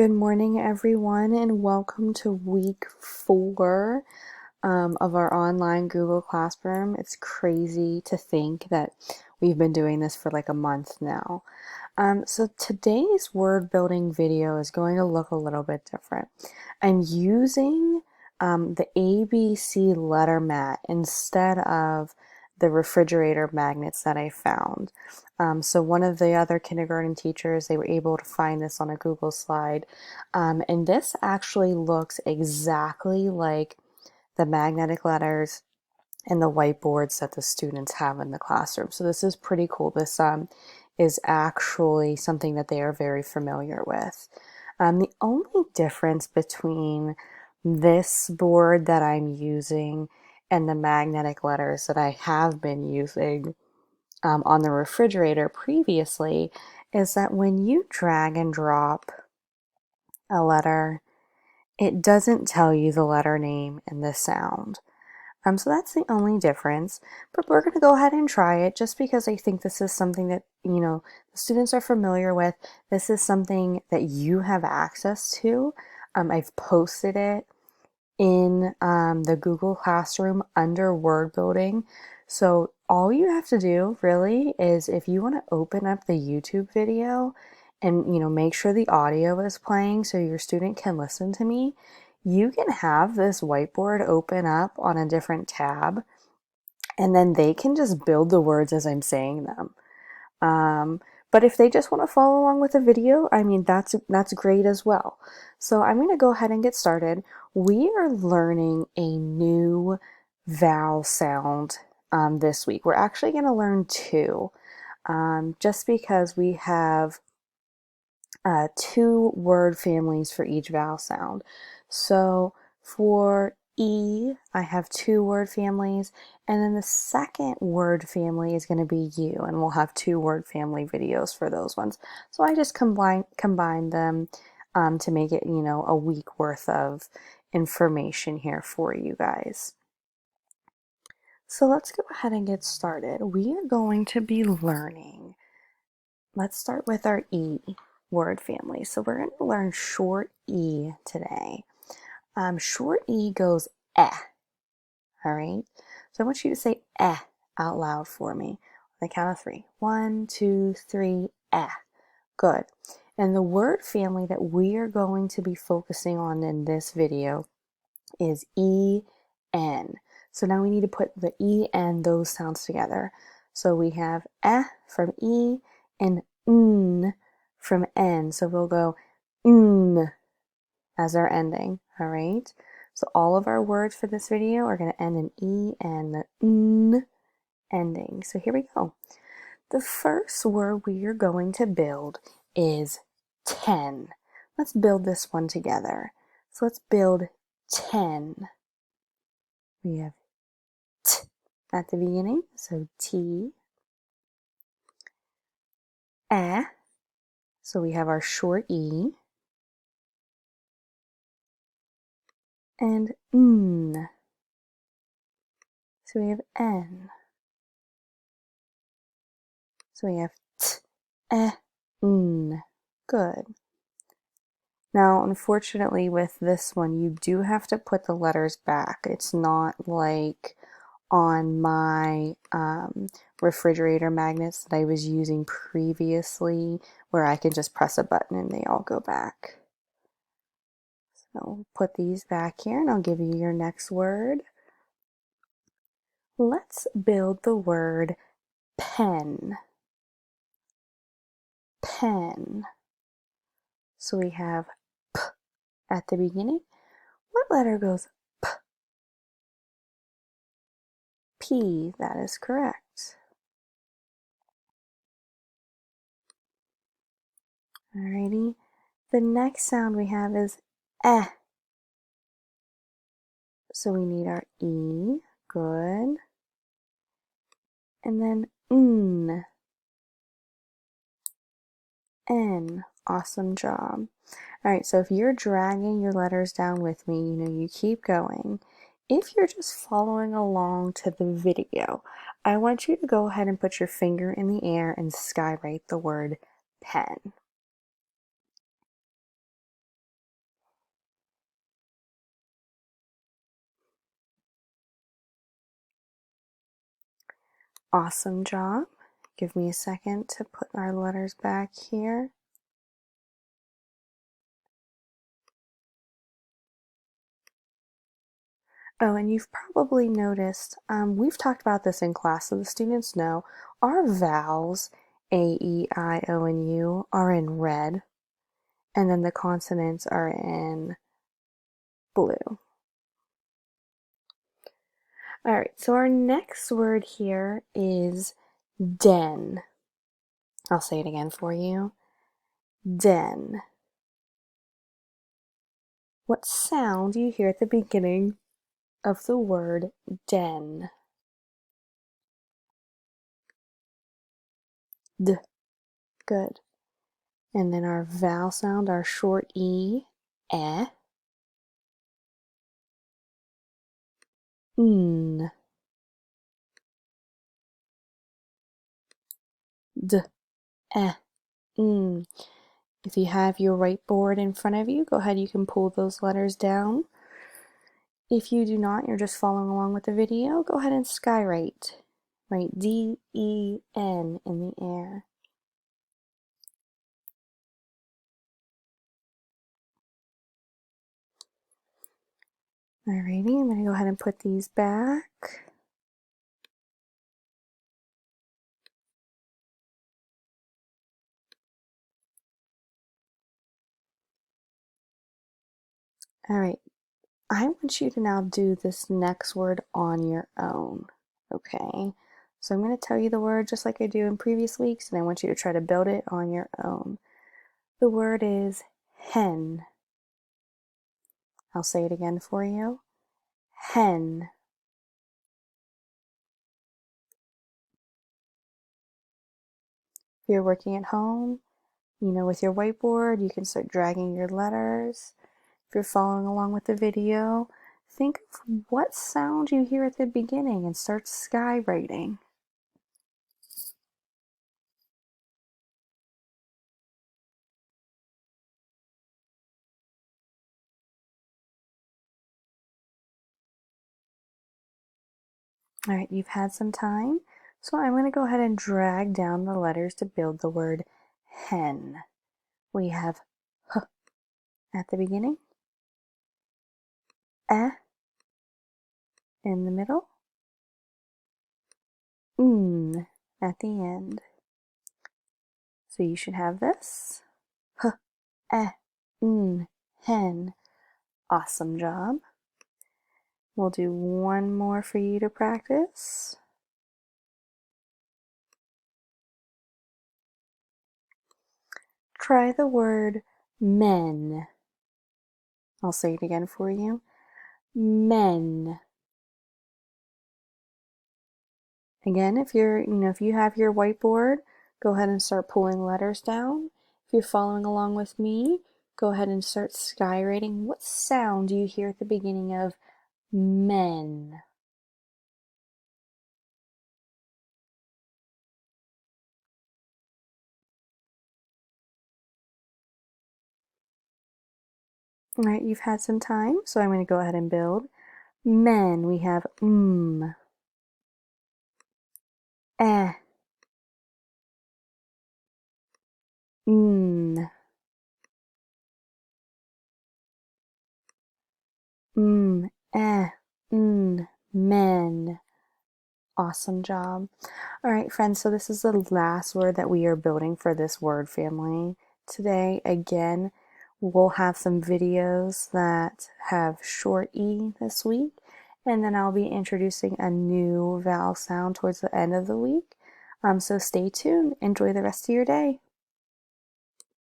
Good morning, everyone, and welcome to week 4 of our online Google Classroom. It's crazy to think that we've been doing this for like a month now. So today's word building video is going to look a little bit different. I'm using the ABC letter mat instead of the refrigerator magnets that I found. So one of the other kindergarten teachers, they were able to find this on a Google slide. And this actually looks exactly like the magnetic letters and the whiteboards that the students have in the classroom. So this is pretty cool. This is actually something that they are very familiar with. The only difference between this board that I'm using and the magnetic letters that I have been using on the refrigerator previously is that when you drag and drop a letter, it doesn't tell you the letter name and the sound. So that's the only difference, but we're going to go ahead and try it just because I think this is something that, the students are familiar with. This is something that you have access to. I've posted it in the Google Classroom under word building. So all you have to do really is if you want to open up the YouTube video and make sure the audio is playing so your student can listen to me, you can have this whiteboard open up on a different tab and then they can just build the words as I'm saying them. But if they just want to follow along with the video, I mean, that's great as well. So I'm going to go ahead and get started. We are learning a new vowel sound this week. We're actually going to learn 2, just because we have 2 word families for each vowel sound. So for E, I have 2 word families, and then the second word family is going to be U, and we'll have 2 word family videos for those ones. So I just combine them to make it, a week worth of information here for you guys. So let's go ahead and get started. We are going to be learning. Let's start with our E word family. So we're going to learn short E today. Short E goes eh. All right. So I want you to say eh out loud for me on the count of 3. 1, 2, 3, eh. Good. And the word family that we are going to be focusing on in this video is E-N. So now we need to put the E-N, those sounds together. So we have eh from E and N from N. So we'll go N as our ending, all right? So all of our words for this video are going to end in E and the N ending. So here we go. The first word we are going to build is 10. Let's build this one together. So let's build 10. We have T at the beginning, so T. Eh, so we have our short E. And N, so we have N. So we have T, eh, N. Good. Now, unfortunately, with this one, you do have to put the letters back. It's not like on my refrigerator magnets that I was using previously, where I can just press a button and they all go back. So put these back here and I'll give you your next word. Let's build the word pen. Pen. So we have P at the beginning. What letter goes P? P, that is correct. Alrighty. The next sound we have is eh. So we need our E, good. And then N. N, awesome job. Alright, so if you're dragging your letters down with me, you keep going. If you're just following along to the video, I want you to go ahead and put your finger in the air and skywrite the word pen. Awesome job. Give me a second to put our letters back here. Oh, and you've probably noticed, we've talked about this in class, so the students know our vowels, A, E, I, O, and U, are in red, and then the consonants are in blue. All right, so our next word here is den. I'll say it again for you. Den. What sound do you hear at the beginning of the word den? D. Good. And then our vowel sound, our short E, eh. N. D. Eh. N. If you have your whiteboard in front of you, go ahead, you can pull those letters down. If you do not, you're just following along with the video, go ahead and skywrite. Write D-E-N in the air. Alrighty, I'm going to go ahead and put these back. Alright, I want you to now do this next word on your own, okay? So I'm going to tell you the word just like I do in previous weeks, and I want you to try to build it on your own. The word is hen. I'll say it again for you. Hen. If you're working at home, with your whiteboard, you can start dragging your letters. If you're following along with the video, think of what sound you hear at the beginning and start skywriting. All right, you've had some time, so I'm going to go ahead and drag down the letters to build the word hen. We have h at the beginning, eh in the middle, n at the end. So you should have this, h, eh, n, hen. Awesome job. We'll do one more for you to practice. Try the word men. I'll say it again for you. Men. Again, if you have your whiteboard, go ahead and start pulling letters down. If you're following along with me, go ahead and start skywriting. What sound do you hear at the beginning of men? All right, you've had some time, so I'm going to go ahead and build. Men, we have eh, n, eh, men. Awesome job. All right, friends, so this is the last word that we are building for this word family today. Again, we'll have some videos that have short E this week, and then I'll be introducing a new vowel sound towards the end of the week. So stay tuned. Enjoy the rest of your day.